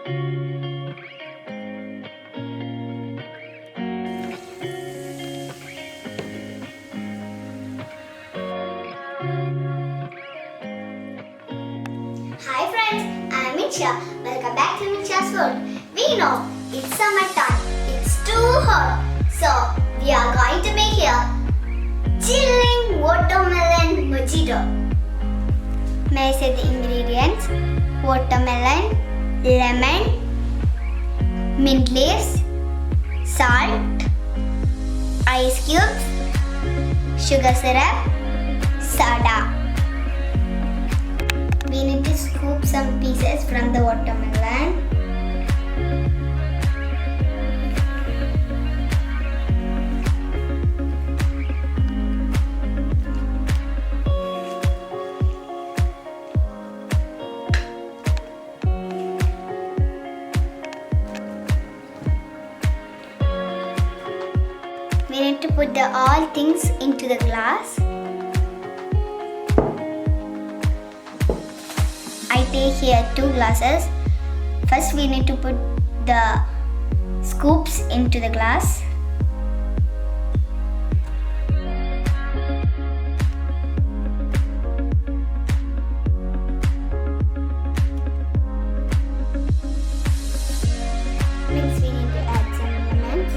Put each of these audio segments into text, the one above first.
Hi friends, I am Minsha. Welcome back to Minsha's World. We know it's summertime, it's too hot, so we are going to make here chilling watermelon mojito. May I say the ingredients? Watermelon, lemon, mint leaves, salt, ice cubes, sugar syrup, soda. We need to scoop some pieces from the watermelon. We need to put all things into the glass. I take here 2 glasses. First we need to put the scoops into the glass. Next we need to add some lemons.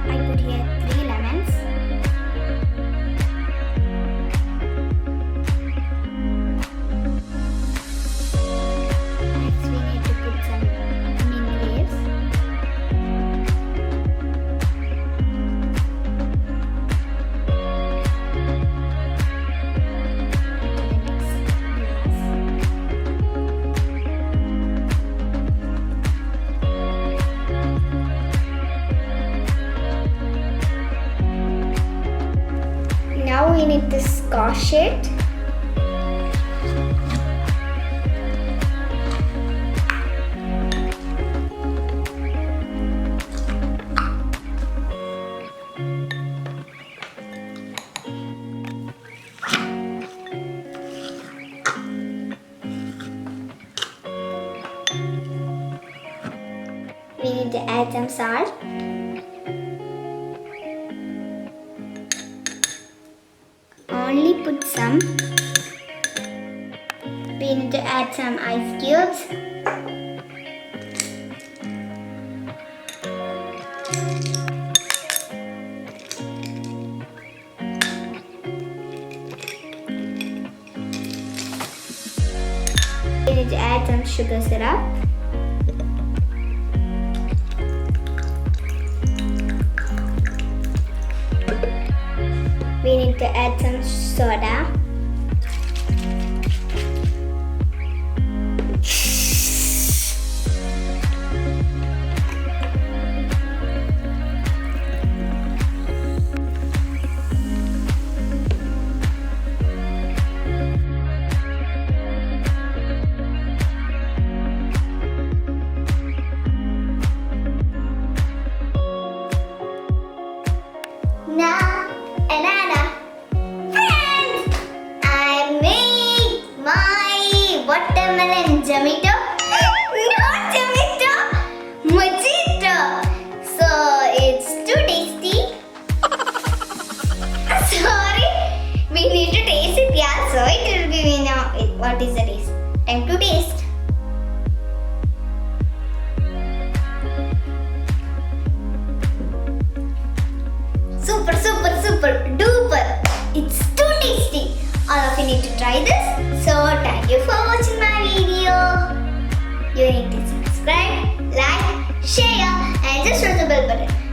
I put here 3 lemons. Next we need to put some mint leaves. Now we need to squash it. We need to add some salt. Only put some. We need to add some ice cubes. We need to add some sugar syrup. We need to add some soda. Watermelon Mojito? Not Mojito! Mojito! So it's too tasty. Sorry, we need to taste it, yeah. So it will be, you know, what is the taste? Time to taste. Super, super, super duper. It's too tasty. All of you need to try this. So thank you for watching my video. You need to subscribe, like, share and just press the bell button.